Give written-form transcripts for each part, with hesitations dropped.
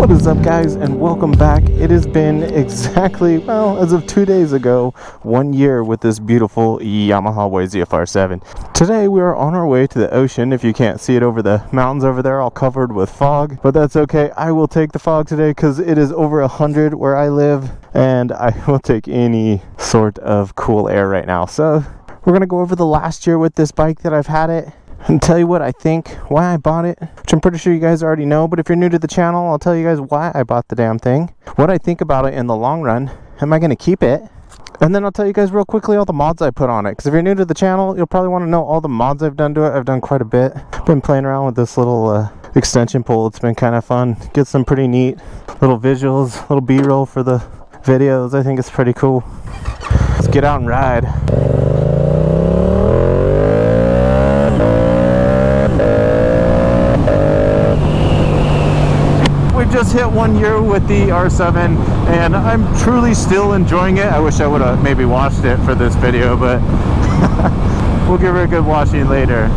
What is up, guys, and welcome back. It has been exactly, well, as of 2 days ago, 1 year with this beautiful Yamaha ZFR7. Today we are on our way to the ocean. If you can't see it over the mountains over there, all covered with fog, but that's okay. I will take the fog today because it is over 100 where I live, and I will take any sort of cool air right now. So we're gonna go over the last year with this bike that I've had it, and tell you what I think, why I bought it, which I'm pretty sure you guys already know, but if you're new to the channel, I'll tell you guys why I bought the damn thing, what I think about it in the long run, am I going to keep it, and then I'll tell you guys real quickly all the mods I put on it, because if you're new to the channel, you'll probably want to know all the mods I've done to it. I've done quite a bit. Been playing around with this little extension pole. It's been kind of fun. Get some pretty neat little visuals, little b-roll for the videos. I think it's pretty cool. Let's get out and ride. Just hit 1 year with the R7 and I'm truly still enjoying it. I wish I would have maybe watched it for this video, but we'll give it a good watching later.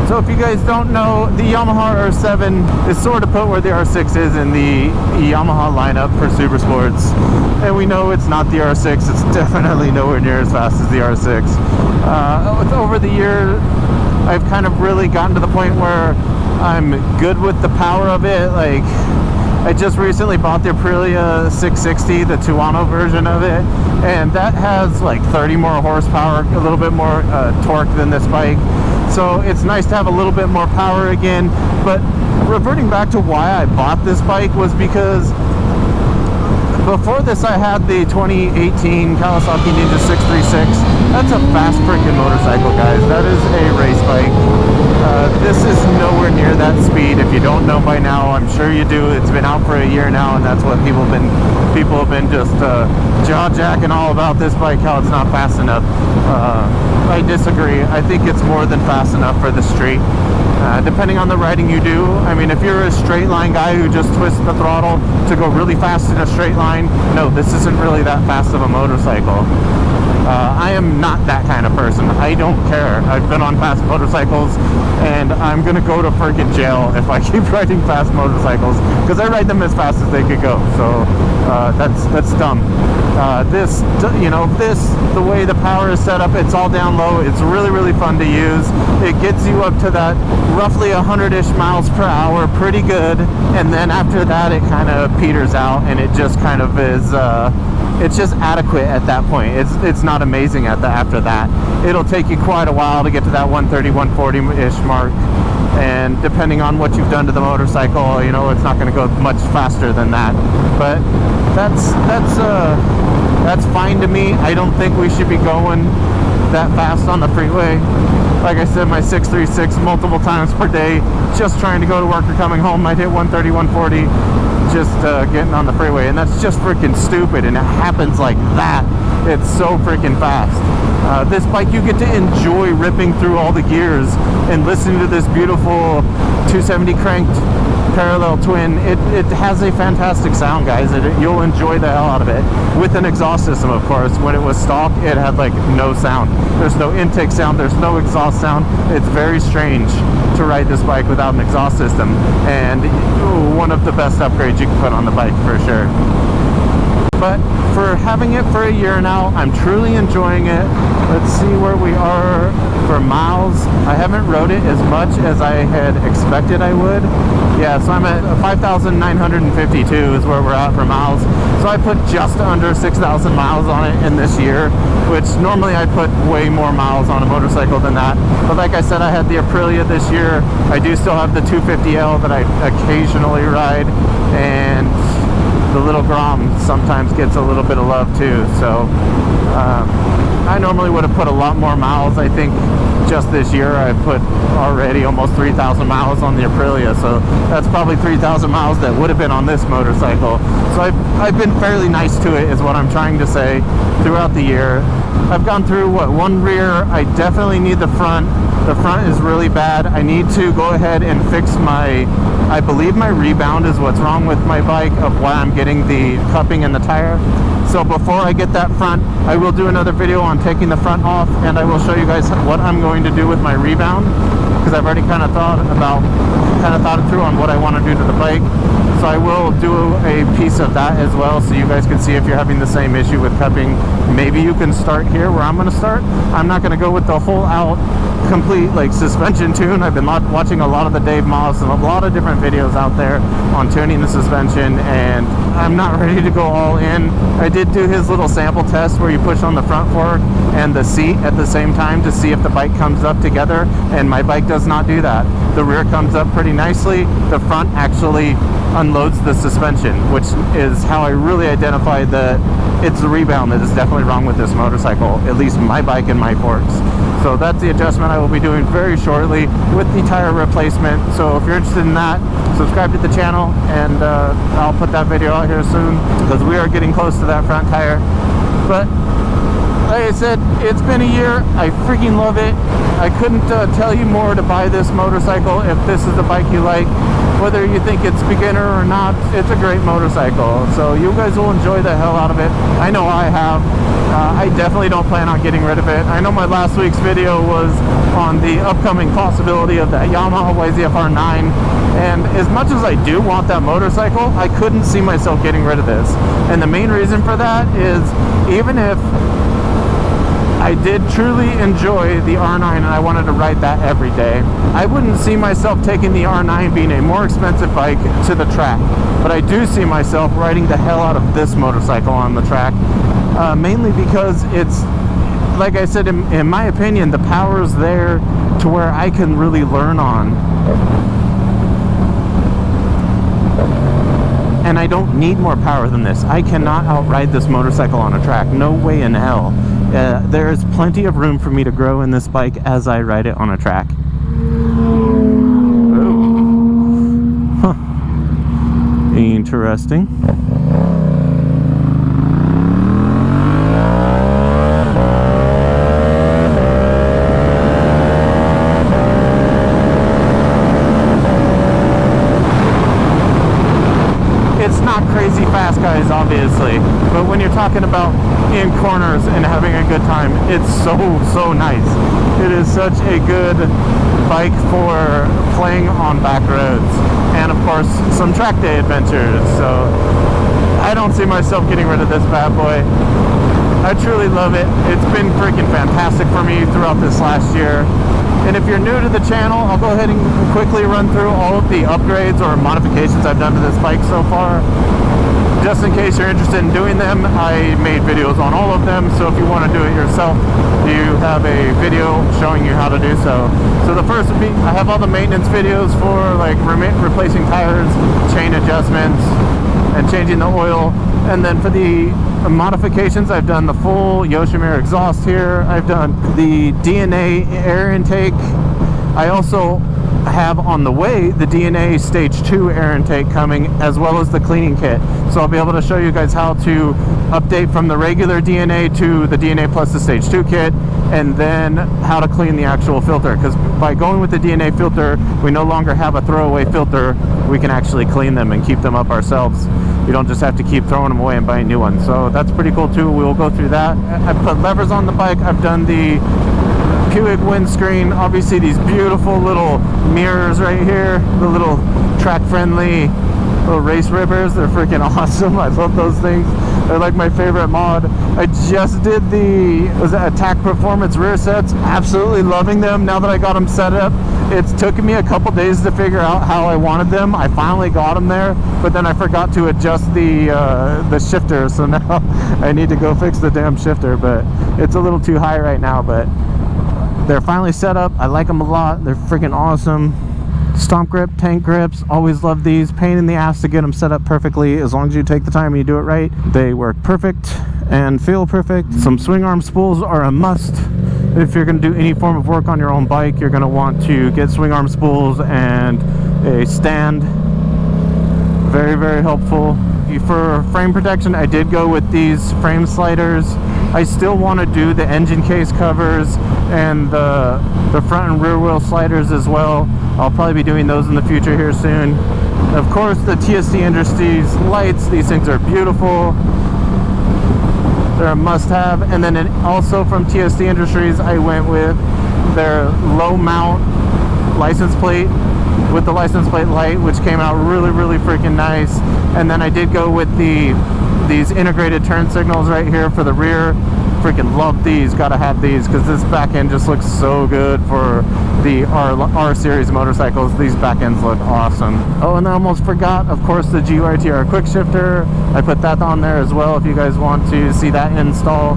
So if you guys don't know, the Yamaha R7 is sort of put where the R6 is in the Yamaha lineup for super sports, and we know it's not the R6. It's definitely nowhere near as fast as the R6. Over the year, I've kind of really gotten to the point where I'm good with the power of it. Like, I just recently bought the Aprilia 660, the Tuono version of it, and that has like 30 more horsepower, a little bit more torque than this bike. So it's nice to have a little bit more power again. But reverting back to why I bought this bike was because before this I had the 2018 Kawasaki Ninja 636. That's a fast freaking motorcycle, guys. That is a race bike. This is nowhere near that speed. If you don't know by now, I'm sure you do. It's been out for a year now, and that's what people have been just jaw-jacking all about this bike, how it's not fast enough. I disagree. I think it's more than fast enough for the street. Depending on the riding you do. I mean, if you're a straight line guy who just twists the throttle to go really fast in a straight line, no, this isn't really that fast of a motorcycle. I am not that kind of person. I don't care. I've been on fast motorcycles, and I'm gonna go to freaking jail if I keep riding fast motorcycles, because I ride them as fast as they could go. So that's dumb. The way the power is set up, it's all down low. It's really fun to use. It gets you up to that roughly 100-ish miles per hour, pretty good. And then after that, it kind of peters out, and it just kind of is. It's just adequate at that point. It's not amazing after that. It'll take you quite a while to get to that 130, 140-ish mark. And depending on what you've done to the motorcycle, you know, it's not going to go much faster than that. But that's fine to me. I don't think we should be going that fast on the freeway. Like I said, my 636 multiple times per day, just trying to go to work or coming home, I'd hit 130, 140, just getting on the freeway, and that's just freaking stupid, and it happens like that. It's so freaking fast. This bike, you get to enjoy ripping through all the gears and listening to this beautiful 270 cranked parallel twin. It has a fantastic sound, guys. You'll enjoy the hell out of it. With an exhaust system, of course. When it was stock, it had like no sound. There's no intake sound, there's no exhaust sound. It's very strange to ride this bike without an exhaust system, and one of the best upgrades you can put on the bike for sure. But for having it for a year now, I'm truly enjoying it. Let's see where we are for miles. I haven't rode it as much as I had expected I would. Yeah, so I'm at 5,952 is where we're at for miles. So I put just under 6,000 miles on it in this year, which normally I put way more miles on a motorcycle than that. But like I said, I had the Aprilia this year. I do still have the 250L that I occasionally ride, and the little Grom sometimes gets a little bit of love too. So I normally would have put a lot more miles. I think just this year I put already almost 3,000 miles on the Aprilia, so that's probably 3,000 miles that would have been on this motorcycle. So I've been fairly nice to it, is what I'm trying to say, throughout the year. I've gone through one rear. I definitely need the front. The front is really bad. I need to go ahead and fix I believe my rebound is what's wrong with my bike, of why I'm getting the cupping in the tire. So before I get that front, I will do another video on taking the front off, and I will show you guys what I'm going to do with my rebound, because I've already kind of thought it through on what I want to do to the bike. So I will do a piece of that as well, so you guys can see if you're having the same issue with cupping. Maybe you can start here where I'm going to start. I'm not going to go with the whole out complete like suspension tune. I've been watching a lot of the Dave Moss and a lot of different videos out there on tuning the suspension, and I'm not ready to go all in. I did do his little sample test where you push on the front fork and the seat at the same time to see if the bike comes up together, and my bike does not do that. The rear comes up pretty nicely. The front actually unloads the suspension, which is how I really identify that it's the rebound that is definitely wrong with this motorcycle, at least my bike and my forks. So that's the adjustment I will be doing very shortly with the tire replacement. So if you're interested in that, subscribe to the channel, and I'll put that video out here soon, because we are getting close to that front tire. But like I said, it's been a year. I freaking love it. I couldn't tell you more to buy this motorcycle if this is the bike you like. Whether you think it's beginner or not, it's a great motorcycle. So you guys will enjoy the hell out of it. I know I have. I definitely don't plan on getting rid of it. I know my last week's video was on the upcoming possibility of that Yamaha YZF-R 9. And as much as I do want that motorcycle, I couldn't see myself getting rid of this. And the main reason for that is, even if I did truly enjoy the R9 and I wanted to ride that every day, I wouldn't see myself taking the R9 being a more expensive bike to the track. But I do see myself riding the hell out of this motorcycle on the track, mainly because it's, like I said, in my opinion, the power's there to where I can really learn on. And I don't need more power than this. I cannot outride this motorcycle on a track. No way in hell. There is plenty of room for me to grow in this bike as I ride it on a track. Oh. Huh. Interesting. It's not crazy fast, guys, obviously, but when you're talking about in corners and having a good time, it's so nice. It is such a good bike for playing on back roads, and of course some track day adventures. So I don't see myself getting rid of this bad boy. I truly love it. It's been freaking fantastic for me throughout this last year. And if you're new to the channel, I'll go ahead and quickly run through all of the upgrades or modifications I've done to this bike so far. Just in case you're interested in doing them, I made videos on all of them, so if you want to do it yourself, you have a video showing you how to do so. So the first would be, I have all the maintenance videos for like replacing tires, chain adjustments, and changing the oil. And then for the modifications, I've done the full Yoshimura exhaust here. I've done the DNA air intake. I also have on the way the DNA stage 2 air intake coming, as well as the cleaning kit. So I'll be able to show you guys how to update from the regular DNA to the DNA plus the stage 2 kit, and then how to clean the actual filter, because by going with the DNA filter, we no longer have a throwaway filter. We can actually clean them and keep them up ourselves. We don't just have to keep throwing them away and buying new ones. So that's pretty cool too. We will go through that. I put levers on the bike. I've done the Puig windscreen. Obviously these beautiful little mirrors right here, the little track friendly little race ribbers. They're freaking awesome. I love those things. They're like my favorite mod. I just did the Attack Performance rear sets. Absolutely loving them now that I got them set up. It took me a couple days to figure out how I wanted them. I finally got them there, but then I forgot to adjust the shifter, so now I need to go fix the damn shifter. But it's a little too high right now, but they're finally set up. I like them a lot. They're freaking awesome. Stomp grip, tank grips, always love these. Pain in the ass to get them set up perfectly. As long as you take the time and you do it right, they work perfect and feel perfect. Some swing arm spools are a must. If you're going to do any form of work on your own bike, you're going to want to get swing arm spools and a stand. Very helpful. For frame protection, I did go with these frame sliders. I still want to do the engine case covers and the front and rear wheel sliders as well. I'll probably be doing those in the future here soon. Of course, the TSC Industries lights. These things are beautiful. They're a must-have. And then also from TSC Industries, I went with their low mount license plate with the license plate light, which came out really freaking nice. And then I did go with these integrated turn signals right here for the rear. Freaking love these, gotta have these, because this back end just looks so good for the R series motorcycles. These back ends look awesome. Oh, and I almost forgot, of course, the GYTR quick shifter. I put that on there as well if you guys want to see that install.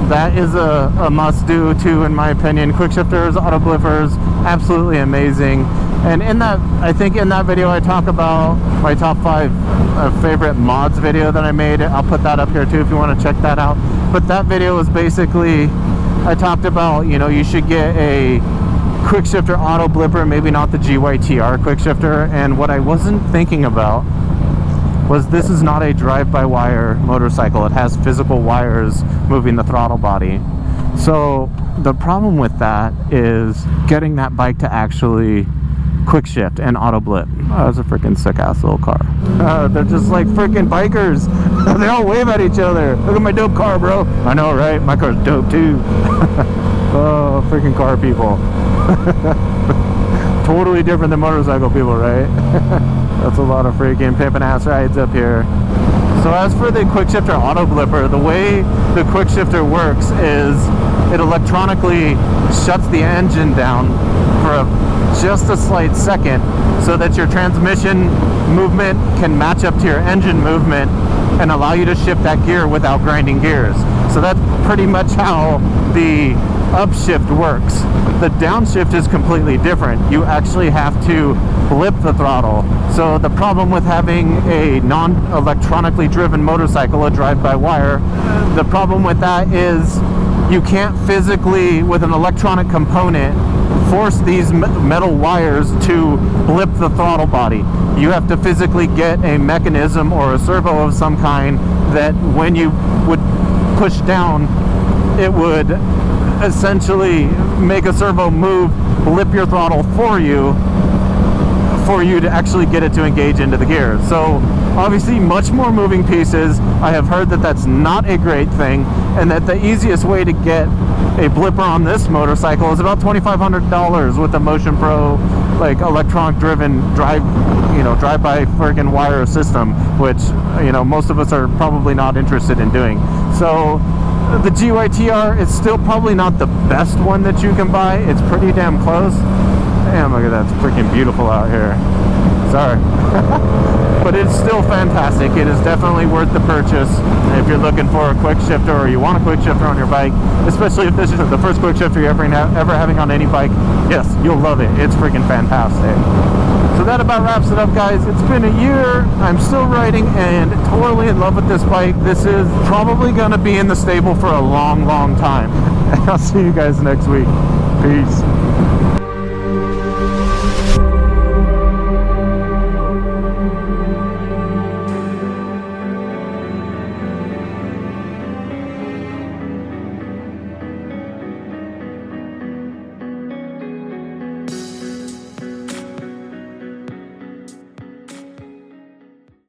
That is a must-do too, in my opinion. Quick shifters, auto blippers, absolutely amazing. And in that, I think in that video I talk about my top 5 favorite mods video that I made. I'll put that up here too if you want to check that out. But that video was basically, I talked about, you know, you should get a quick shifter auto blipper, maybe not the GYTR quick shifter. And what I wasn't thinking about was this is not a drive-by-wire motorcycle. It has physical wires moving the throttle body. So the problem with that is getting that bike to actually quick shift and auto blip. Oh, it's a freaking sick ass little car. They're just like freaking bikers. They all wave at each other. Look at my dope car, bro. I know, right? My car's dope too. Oh, freaking car people. Totally different than motorcycle people, right? That's a lot of freaking pimpin' ass rides up here. So as for the quick shifter auto blipper, the way the quick shifter works is it electronically shuts the engine down for just a slight second so that your transmission movement can match up to your engine movement and allow you to shift that gear without grinding gears. So that's pretty much how the upshift works. The downshift is completely different. You actually have to blip the throttle. So the problem with having a non-electronically driven motorcycle, a drive-by-wire, the problem with that is you can't physically, with an electronic component, force these metal wires to blip the throttle body. You have to physically get a mechanism or a servo of some kind that when you would push down, it would essentially make a servo move, blip your throttle for you to actually get it to engage into the gear. So obviously much more moving pieces. I have heard that that's not a great thing, and that the easiest way to get a blipper on this motorcycle is about $2,500 with the Motion Pro, like electronic driven drive-by friggin' wire system, which, you know, most of us are probably not interested in doing. So the GYTR is still probably not the best one that you can buy. It's pretty damn close. Damn, look at that, it's freaking beautiful out here. Sorry. But it's still fantastic. It is definitely worth the purchase if you're looking for a quick shifter, or you want a quick shifter on your bike, especially if this is the first quick shifter you're ever having on any bike. Yes, you'll love it. It's freaking fantastic. So that about wraps it up, guys. It's been a year. I'm still riding and totally in love with this bike. This is probably going to be in the stable for a long time. And I'll see you guys next week. Peace.